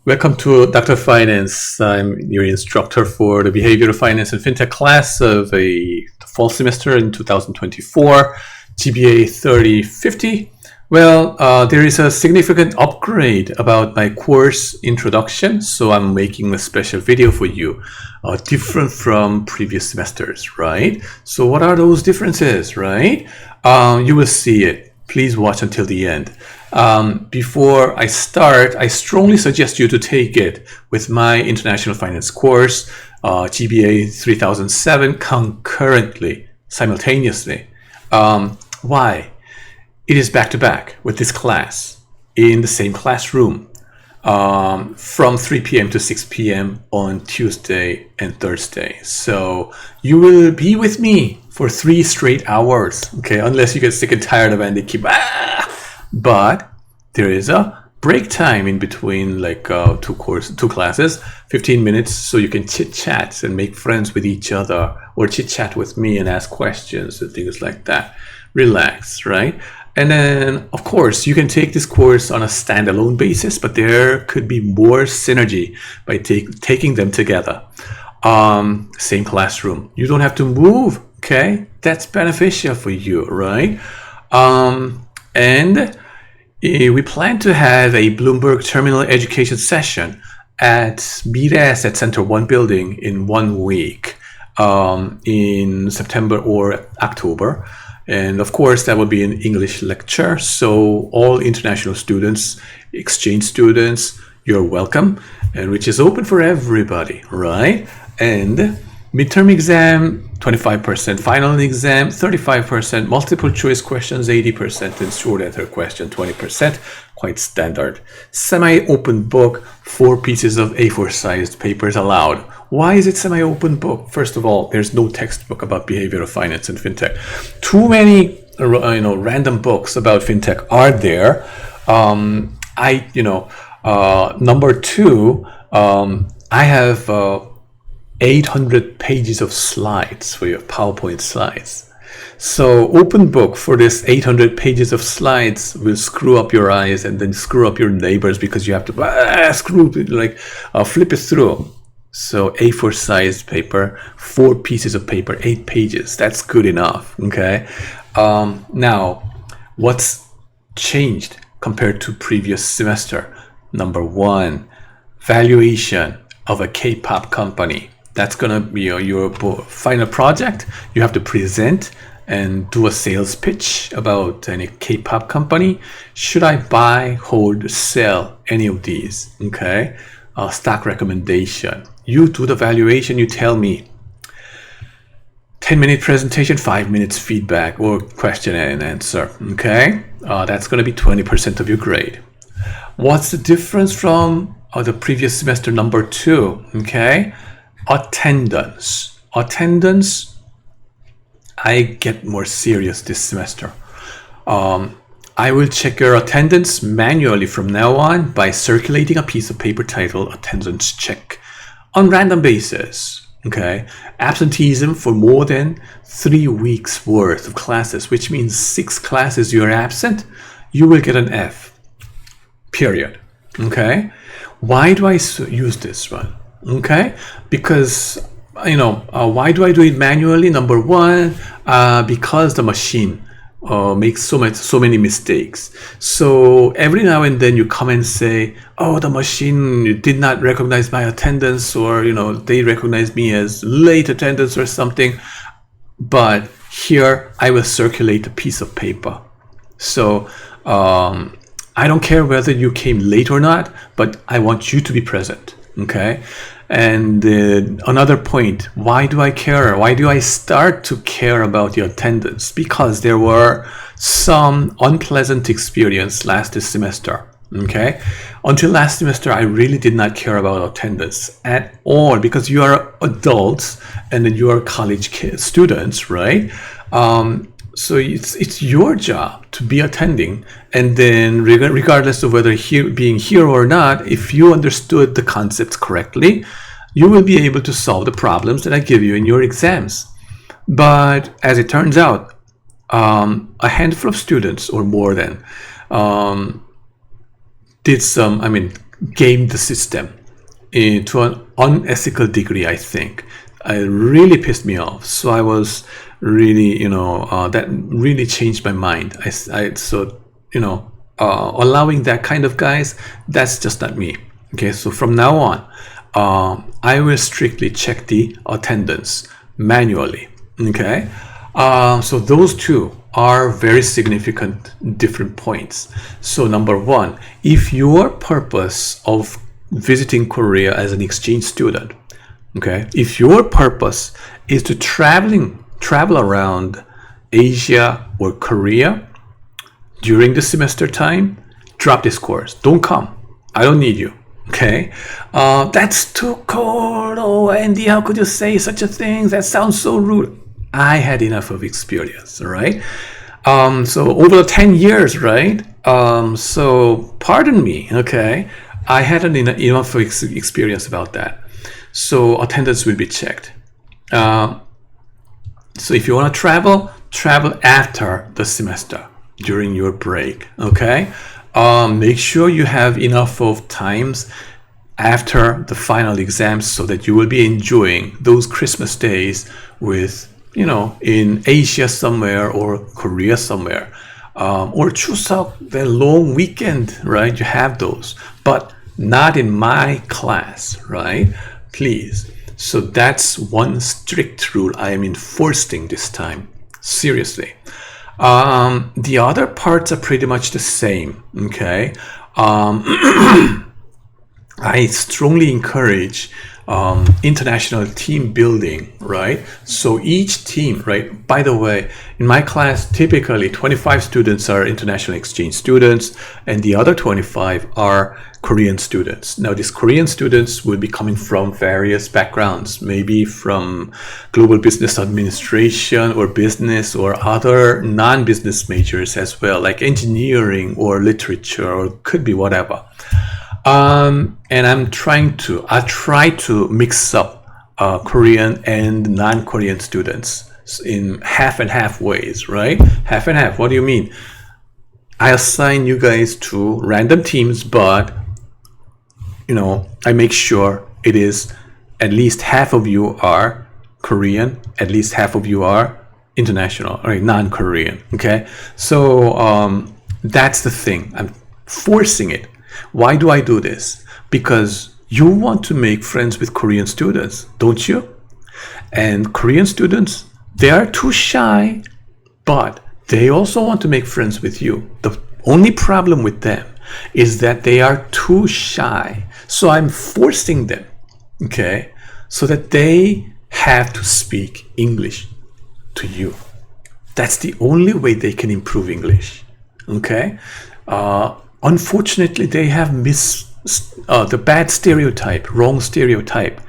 Welcome to Dr. Finance. I'm your instructor for the Behavioral Finance and FinTech class of the fall semester in 2024, GPA 3050. Well, there is a significant upgrade about my course introduction, so I'm making a special video for you, different from previous semesters, right? So what are those differences, right? You will see it. Please watch until the end. Before I start, I strongly suggest you to take it with my International Finance course, GPA 3007, concurrently, simultaneously. Why? It is back-to-back with this class in the same classroom from 3 p.m. to 6 p.m. on Tuesday and Thursday. So you will be with me for 3 straight hours, okay? Unless you get sick and tired of it and they keep, But there is a break time in between, like two classes, 15 minutes, so you can chit chat and make friends with each other, or chit chat with me and ask questions and things like that. Relax, right? And then, of course, you can take this course on a standalone basis, but there could be more synergy by taking them together. Same classroom. You don't have to move, okay? That's beneficial for you, right? And we plan to have a Bloomberg Terminal Education session at Mire Asset Center 1 building in 1 week, in September or October. And of course, that will be an English lecture. So all international students, exchange students, you're welcome, and which is open for everybody, right? And midterm exam, 25%, final exam, 35%, multiple choice questions, 80%, and short answer question, 20%, quite standard. Semi-open book, 4 pieces of A4 sized papers allowed. Why is it semi-open book? First of all, there's no textbook about behavioral finance and fintech. Too many, random books about fintech are there. Number 2, I have 800 pages of slides for your PowerPoint slides. So open book for this 800 pages of slides will screw up your eyes and then screw up your neighbors because you have to flip it through. So A4 sized paper, 4 pieces of paper, 8 pages. That's good enough, okay? Now, what's changed compared to previous semester? Number 1, valuation of a K-pop company. That's gonna be your final project. You have to present and do a sales pitch about any K-pop company. Should I buy, hold, sell any of these? Okay, stock recommendation. You do the valuation. You tell me. 10-minute presentation, 5 minutes feedback or question and answer. Okay, that's gonna be 20% of your grade. What's the difference from the previous semester, number 2? Okay. Attendance. I get more serious this semester. I will check your attendance manually from now on by circulating a piece of paper titled attendance check on random basis. Okay, absenteeism for more than 3 weeks worth of classes, which means 6 classes you're absent, you will get an F. Period. Okay, why do I use this one? Okay, because why do I do it manually? Number 1, because the machine makes so many mistakes. So every now and then you come and say, oh, the machine did not recognize my attendance, or they recognize me as late attendance or something. But here I will circulate a piece of paper. So I don't care whether you came late or not, but I want you to be present. Okay, and another point, why do I care? Why do I start to care about your attendance? Because there were some unpleasant experience last semester. Okay, until last semester, I really did not care about attendance at all, because you are adults and then you are college students, right? So it's your job to be attending, and then regardless of whether being here or not, if you understood the concepts correctly, you will be able to solve the problems that I give you in your exams. But as it turns out, a handful of students or more than did some, game the system to an unethical degree, I think. It really pissed me off. So I was really, that really changed my mind. Allowing that kind of guys, that's just not me. Okay, so from now on, I will strictly check the attendance manually. Okay, so those two are very significant different points. So number one, if your purpose of visiting Korea as an exchange student, okay, if your purpose is to travel around Asia or Korea during the semester time, drop this course. Don't come. I don't need you. Okay, that's too cold. Oh, Andy, how could you say such a thing? That sounds so rude. I had enough of experience, right? So over the 10 years, right? So pardon me, okay? I had enough experience about that. So attendance will be checked. So if you want to travel after the semester, during your break, okay? Make sure you have enough of times after the final exams so that you will be enjoying those Christmas days with, in Asia somewhere or Korea somewhere, or Chuseok, the long weekend, right? You have those, but not in my class, right? Please. So that's one strict rule I am enforcing this time. Seriously. The other parts are pretty much the same, okay? I strongly encourage international team building, right? So each team, right? By the way, in my class, typically 25 students are international exchange students, and the other 25 are Korean students. Now, these Korean students will be coming from various backgrounds, maybe from global business administration or business or other non-business majors as well, like engineering or literature, or could be whatever. And I try to mix up Korean and non-Korean students in half and half ways, right? Half and half. What do you mean? I assign you guys to random teams, but I make sure it is at least half of you are Korean, at least half of you are international, right? Non-Korean. Okay, so that's the thing. I'm forcing it. Why do I do this? Because you want to make friends with Korean students, don't you? And Korean students, they are too shy, but they also want to make friends with you. The only problem with them is that they are too shy. So I'm forcing them, okay, so that they have to speak English to you. That's the only way they can improve English, okay? Unfortunately, they have the bad stereotype, wrong stereotype,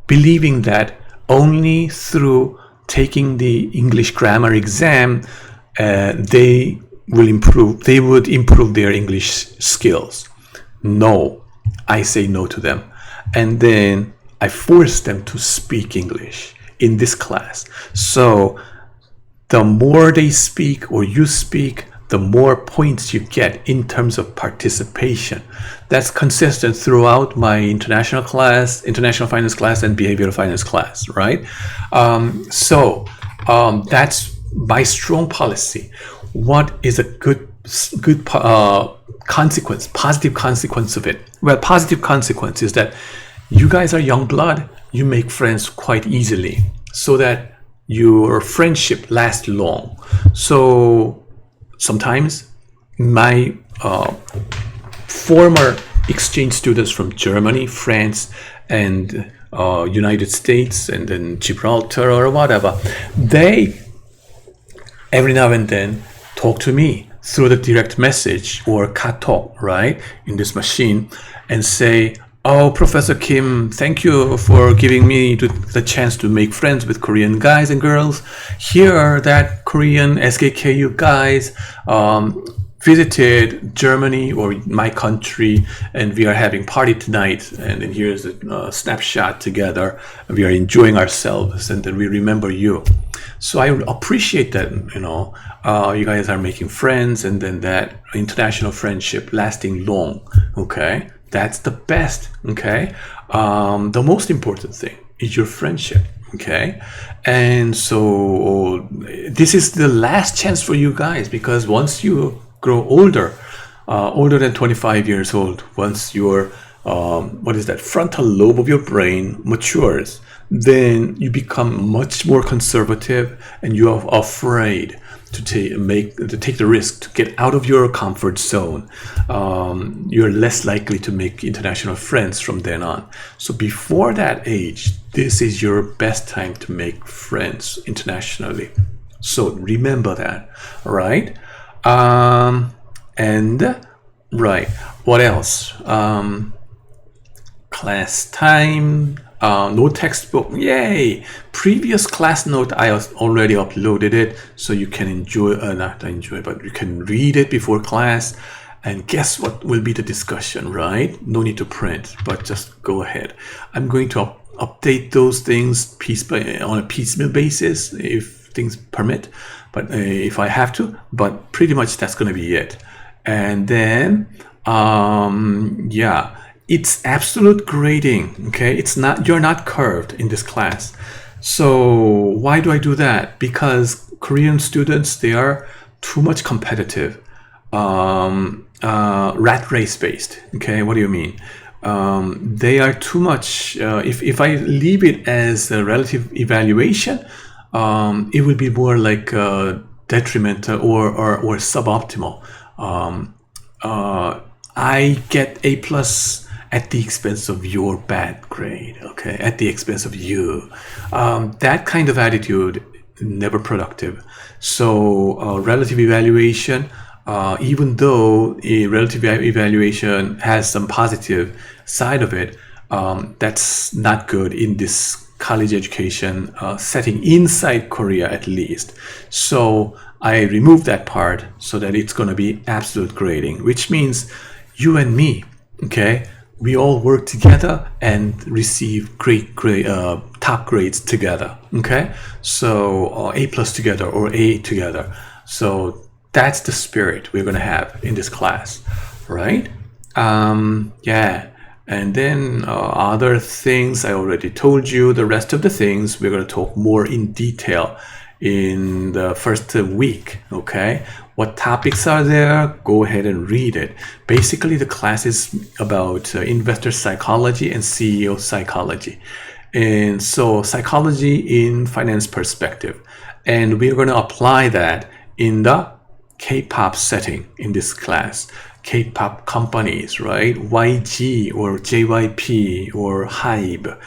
believing that only through taking the English grammar exam, they would improve their English skills. No, I say no to them. And then I force them to speak English in this class. So the more they speak or you speak, the more points you get in terms of participation. That's consistent throughout my international finance class and behavioral finance class, right? So that's my strong policy. What is a good consequence, positive consequence of it? Well, positive consequence is that you guys are young blood. You make friends quite easily so that your friendship lasts long. So sometimes my former exchange students from Germany, France, and United States, and then Gibraltar or whatever, they every now and then talk to me through the direct message or Katalk, right, in this machine, and say, "Oh, Professor Kim, thank you for giving me the chance to make friends with Korean guys and girls. Here are that Korean SKKU guys visited Germany or my country, and we are having party tonight. And then here's a snapshot together. We are enjoying ourselves, and then we remember you." So I appreciate that, you guys are making friends, and then that international friendship lasting long. Okay. That's the best. Okay. The most important thing is your friendship. Okay. And so this is the last chance for you guys, because once you grow older than 25 years old, once your what is that, frontal lobe of your brain matures, then you become much more conservative, and you are afraid to take the risk to get out of your comfort zone. You're less likely to make international friends from then on. So before that age, this is your best time to make friends internationally. So remember that, right? And right, what else? Class time, no textbook. Yay! Previous class note, I already uploaded it, so you can enjoy, not enjoy, but you can read it before class. And guess what will be the discussion, right? No need to print, but just go ahead. I'm going to update those things on a piecemeal basis if things permit, but if I have to. But pretty much that's going to be it. And then, yeah. It's absolute grading, okay? It's not, you're not curved in this class. So why do I do that? Because Korean students, they are too much competitive, rat race based, okay? What do you mean? They are too much, if I leave it as a relative evaluation, it will be more like detrimental or suboptimal. I get A plus at the expense of your bad grade, okay? At the expense of you. That kind of attitude, never productive. So relative evaluation, even though a relative evaluation has some positive side of it, that's not good in this college education setting inside Korea, at least. So I removed that part so that it's going to be absolute grading, which means you and me, okay, we all work together and receive great top grades together, okay? So A plus together or A together. So that's the spirit we're going to have in this class, right? Yeah. And then other things I already told you. The rest of the things we're going to talk more in detail in the first week, okay? What topics are there? Go ahead and read it. Basically, the class is about investor psychology and CEO psychology. And so psychology in finance perspective. And we're going to apply that in the K-pop setting in this class. K-pop companies, right? YG or JYP or HYBE.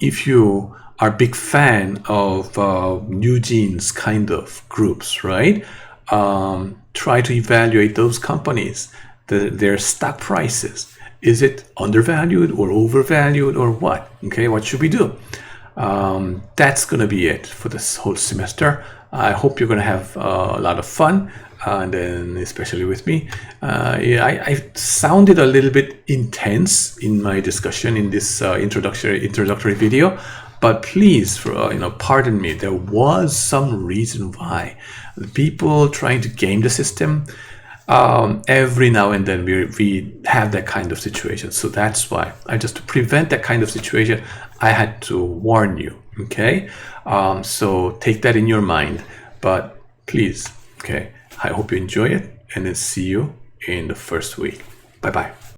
If you are a big fan of New Jeans kind of groups, right? Try to evaluate those companies, their stock prices. Is it undervalued or overvalued or what? Okay, what should we do? That's going to be it for this whole semester. I hope you're going to have a lot of fun, and then especially with me. Yeah, I sounded a little bit intense in my discussion in this introductory video, but please, pardon me. There was some reason why. The people trying to game the system. Every now and then we have that kind of situation. So that's why to prevent that kind of situation, I had to warn you. Okay. So take that in your mind, but please, okay. I hope you enjoy it, and then see you in the first week. Bye bye.